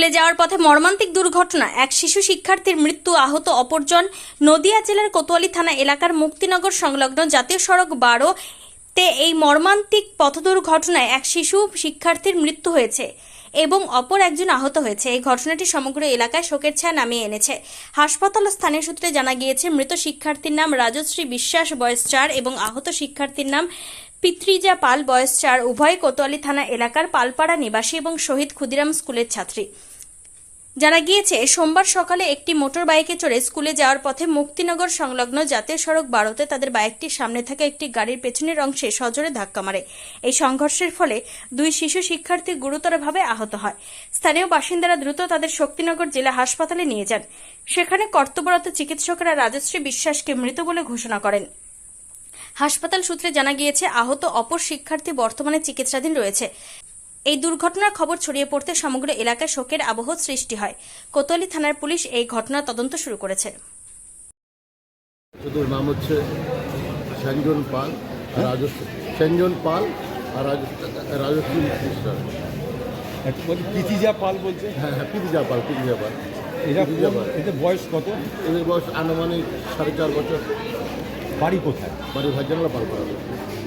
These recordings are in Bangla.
স্কুলে যাওয়ার পথে মর্মান্তিক দুর্ঘটনা, এক শিশু শিক্ষার্থীর মৃত্যু, আহত অপরজন। নদিয়া জেলার কোতোয়ালি থানা এলাকার মুক্তিনগর সংলগ্ন জাতীয় সড়ক 12-তে এই মর্মান্তিক পথ দুর্ঘটনায় এক শিশু শিক্ষার্থীর মৃত্যু হয়েছে এবং অপর একজন আহত হয়েছে। এই ঘটনাটি সমগ্র এলাকায় শোকের ছায়া নামিয়ে এনেছে। হাসপাতাল ও স্থানীয় সূত্রে জানা গিয়েছে, মৃত শিক্ষার্থীর নাম রাজশ্রী বিশ্বাস, বয়স 4 এবং আহত শিক্ষার্থীর নাম পিতৃজা পাল, বয়স 4। উভয় কোতোয়ালি থানা এলাকার পালপাড়া নিবাসী এবং শহীদ ক্ষুদিরাম স্কুলের ছাত্রী। জানা গিয়েছে, সোমবার সকালে একটি মোটর বাইকে চড়ে স্কুলে যাওয়ার পথে মুক্তিনগর সংলগ্ন জাতীয় সড়ক 12-তে তাদের বাইকটির সামনে থাকা একটি গাড়ির পেছনের অংশে সজোরে ধাক্কা মারে। এই সংঘর্ষের ফলে দুই শিশু শিক্ষার্থী গুরুতরভাবে আহত হয়। স্থানীয় বাসিন্দারা দ্রুত তাদের শক্তিনগর জেলা হাসপাতালে নিয়ে যান। সেখানে কর্তব্যরত চিকিৎসকরা রাজশ্রী বিশ্বাসকে মৃত বলে ঘোষণা করেন। হাসপাতাল সূত্রে জানা গিয়েছে, আহত অপর শিক্ষার্থী বর্তমানে চিকিৎসাধীন রয়েছে। এই দুর্ঘটনার খবর ছড়িয়ে পড়তে সমগ্র এলাকায় শোকের আবহ সৃষ্টি হয়। কোতোয়ালি থানার পুলিশ এই ঘটনার তদন্ত শুরু করেছে। ওদের নাম হচ্ছে সেনজন পাল সেনজন পাল আর রাজশ্রী বিশ্বাস। পিতিজা পাল বলছে। হ্যাঁ, পিতিজা পাল। এদের বয়স কত? এদের বয়স আনুমানিক 4.5 বছর। বাড়ি কোথায়? বাড়ি ভাইজানলা পাল পড়া।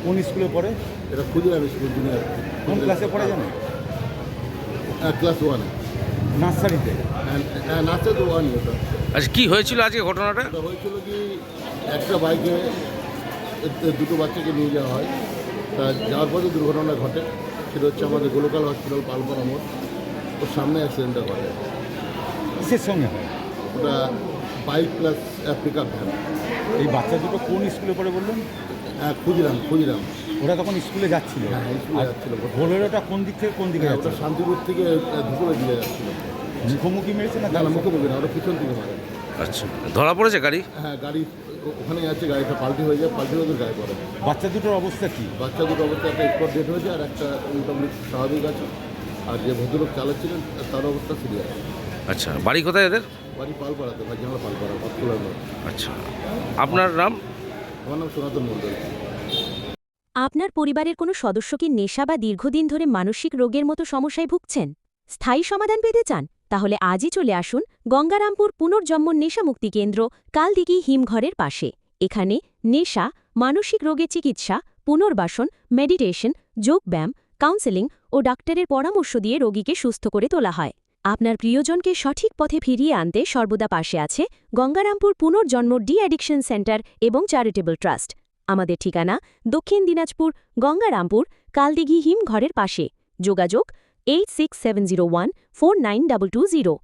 কোন স্কুলে পড়ে? এটা ক্ষুদিরাম স্কুল জুনিয়র। কোন ক্লাসে পড়ে জানো? ক্লাস 1। নার্সারিতে? হ্যাঁ, নাচে তো 1 ওটা। আচ্ছা, কি হয়েছিল আজকে ঘটনাটা? এটা হয়েছিল কি, একটা বাইকে দুটো বাচ্চাকে নিয়ে যাওয়া হয়। তা যাওয়ার পরে দুর্ঘটনা ঘটে। সেটা হচ্ছে আমাদের গোলকাল হসপিটাল পালপাড়া মোড়, ওর সামনে অ্যাক্সিডেন্টটা ঘটে। কিসের সঙ্গে হয়? ওটা bike plus pick up van. এই বাচ্চা দুটো কোন স্কুলে পড়ে বললেন? ক্ষুদিরাম। ওরা তখন স্কুলে যাচ্ছিল? হ্যাঁ, স্কুলে যাচ্ছিল। বোলেরোটা কোন দিক থেকে কোন দিকে ওটা যাচ্ছে? শান্তিপুর থেকে ধুপুরের দিকে যাচ্ছিল। মুখোমুখি মেরেছে না? না, মুখোমুখি না, ওটা পিছন থেকে মারে। আচ্ছা, ধরা পড়েছে গাড়ি? হ্যাঁ, গাড়ি ওখানে আছে, গাড়িটা পাল্টি হয়ে যায়, পাল্টি হয়ে গাড়ি পড়ে। বাচ্চা দুটোর অবস্থা কি? বাচ্চা দুটো অবস্থা একটা স্পট ডেট হয়েছে, আর একটা মোটামুটি স্বাভাবিক আছে। আর যে ভদ্রলোক চালাচ্ছিলেন তার অবস্থা সিরিয়াস। আচ্ছা, বাড়ি কোথায় এদের? বাড়ি পালপাড়াতে, ভাইজানলা পালপাড়া, পাতকুলার মোড়। আচ্ছা, আপনার নাম? আমার নাম সনাতন মণ্ডল। আপনার পরিবারের কোনো সদস্য কি নেশা বা দীর্ঘদিন ধরে মানসিক রোগের মতো সমস্যায় ভুগছেন? স্থায়ী সমাধান পেতে চান? তাহলে আজই চলে আসুন গঙ্গারামপুর পুনর্জন্ম নেশামুক্তি কেন্দ্র, কালদিঘি হিমঘরের পাশে। এখানে নেশা, মানসিক রোগের চিকিৎসা, পুনর্বাসন, মেডিটেশন, যোগব্যায়াম, কাউন্সেলিং ও ডাক্তারের পরামর্শ দিয়ে রোগীকে সুস্থ করে তোলা হয়। আপনার প্রিয়জনকে সঠিক পথে ফিরিয়ে আনতে সর্বদা পাশে আছে গঙ্গারামপুর পুনর্জন্ম ডি অ্যাডিকশন সেন্টার এবং চ্যারিটেবল ট্রাস্ট। আমাদের ঠিকানা দক্ষিণ দিনাজপুর, গঙ্গারামপুর, কালদিঘি হিমঘরের পাশে। যোগাযোগ 8670149220।